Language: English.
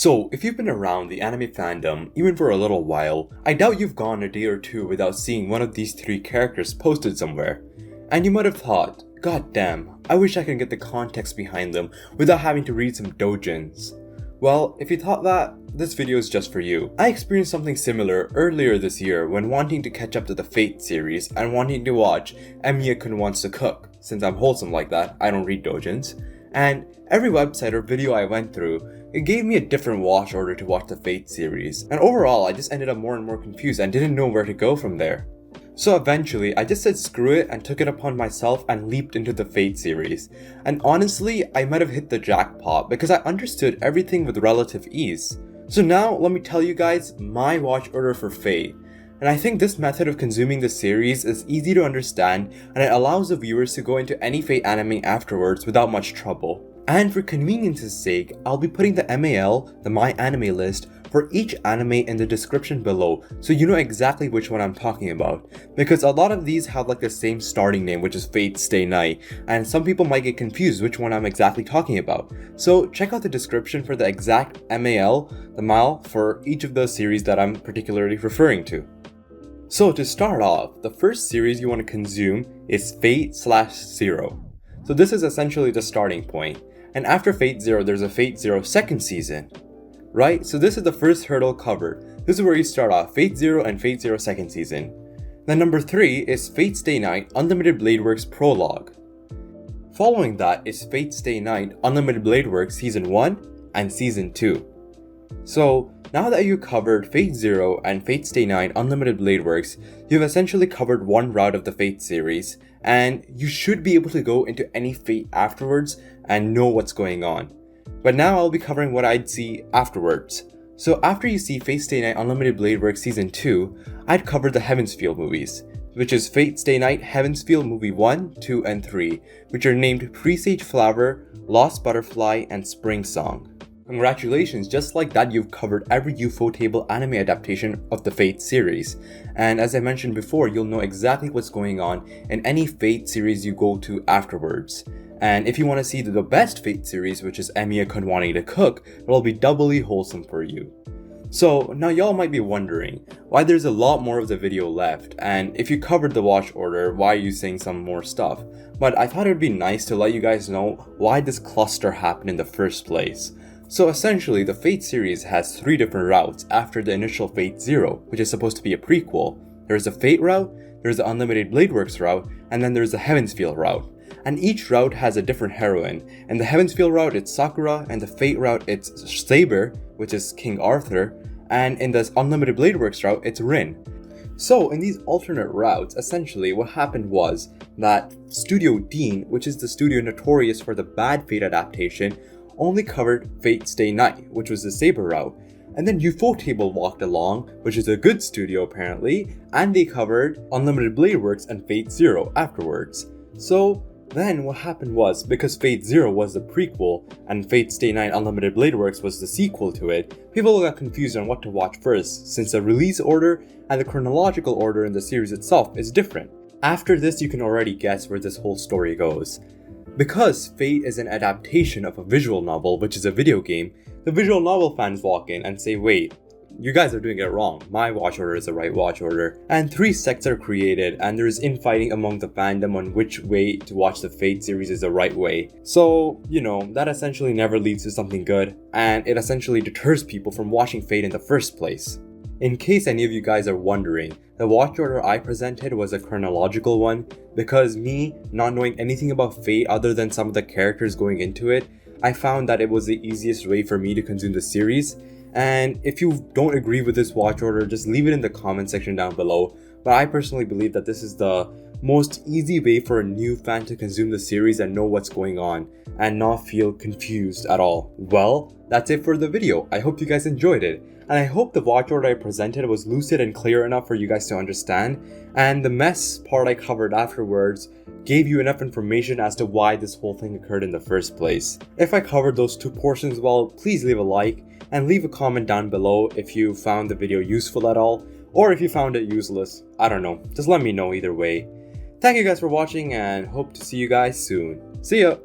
So, if you've been around the anime fandom, even for a little while, I doubt you've gone a day or two without seeing one of these three characters posted somewhere. And you might have thought, god damn, I wish I could get the context behind them without having to read some doujins. Well, if you thought that, this video is just for you. I experienced something similar earlier this year when wanting to catch up to the Fate series and wanting to watch Emiya-kun Wants to Cook. Since I'm wholesome like that, I don't read doujins. And every website or video I went through, it gave me a different watch order to watch the Fate series. And overall, I just ended up more and more confused and didn't know where to go from there. So eventually, I just said screw it and took it upon myself and leaped into the Fate series. And honestly, I might have hit the jackpot because I understood everything with relative ease. So now, let me tell you guys my watch order for Fate. And I think this method of consuming the series is easy to understand and it allows the viewers to go into any Fate anime afterwards without much trouble. And for convenience's sake, I'll be putting the MAL, the My Anime list, for each anime in the description below so you know exactly which one I'm talking about. Because a lot of these have like the same starting name, which is Fate Stay Night, and some people might get confused which one I'm exactly talking about. So check out the description for the exact MAL, the mile, for each of the series that I'm particularly referring to. So to start off, the first series you want to consume is Fate/Zero. So this is essentially the starting point. And after Fate Zero, there's a Fate Zero second season. Right? So this is the first hurdle covered. This is where you start off, Fate Zero and Fate Zero second season. Then number 3 is Fate Stay Night Unlimited Blade Works Prologue. Following that is Fate Stay Night Unlimited Blade Works Season 1 and Season 2. So now that you covered Fate Zero and Fate Stay Night Unlimited Blade Works, you've essentially covered one route of the Fate series, and you should be able to go into any Fate afterwards and know what's going on. But now I'll be covering what I'd see afterwards. So after you see Fate Stay Night Unlimited Blade Works Season 2, I'd cover the Heaven's Feel movies, which is Fate Stay Night Heaven's Feel Movie 1, 2, and 3, which are named Presage Flower, Lost Butterfly, and Spring Song. Congratulations, just like that you've covered every Ufotable anime adaptation of the Fate series. And as I mentioned before, you'll know exactly what's going on in any Fate series you go to afterwards. And if you want to see the best Fate series, which is Emiya-kun Wanting to Cook, it'll be doubly wholesome for you. So now y'all might be wondering why there's a lot more of the video left, and if you covered the watch order, why are you saying some more stuff? But I thought it would be nice to let you guys know why this cluster happened in the first place. So essentially, the Fate series has 3 different routes after the initial Fate Zero, which is supposed to be a prequel. There's a Fate route, there's the Unlimited Blade Works route, and then there's the Heaven's Feel route. And each route has a different heroine. In the Heaven's Feel route, it's Sakura, and the Fate route, it's Saber, which is King Arthur, and in the Unlimited Blade Works route, it's Rin. So in these alternate routes, essentially what happened was that Studio Deen, which is the studio notorious for the bad Fate adaptation, only covered Fate Stay Night, which was the Saber route. And then Ufotable walked along, which is a good studio apparently, and they covered Unlimited Blade Works and Fate Zero afterwards. So then what happened was, because Fate Zero was the prequel and Fate Stay Night Unlimited Blade Works was the sequel to it, people got confused on what to watch first, since the release order and the chronological order in the series itself is different. After this, you can already guess where this whole story goes. Because Fate is an adaptation of a visual novel, which is a video game, the visual novel fans walk in and say, wait, you guys are doing it wrong, my watch order is the right watch order. And 3 sects are created and there is infighting among the fandom on which way to watch the Fate series is the right way. So, that essentially never leads to something good, and it essentially deters people from watching Fate in the first place. In case any of you guys are wondering, the watch order I presented was a chronological one, because me not knowing anything about Fate other than some of the characters going into it, I found that it was the easiest way for me to consume the series. And if you don't agree with this watch order, just leave it in the comment section down below. But I personally believe that this is the most easy way for a new fan to consume the series and know what's going on and not feel confused at all. Well, that's it for the video. I hope you guys enjoyed it. And I hope the watch order I presented was lucid and clear enough for you guys to understand. And the mess part I covered afterwards gave you enough information as to why this whole thing occurred in the first place. If I covered those 2 portions well, please leave a like and leave a comment down below if you found the video useful at all, or if you found it useless. I don't know, just let me know either way. Thank you guys for watching and hope to see you guys soon. See ya!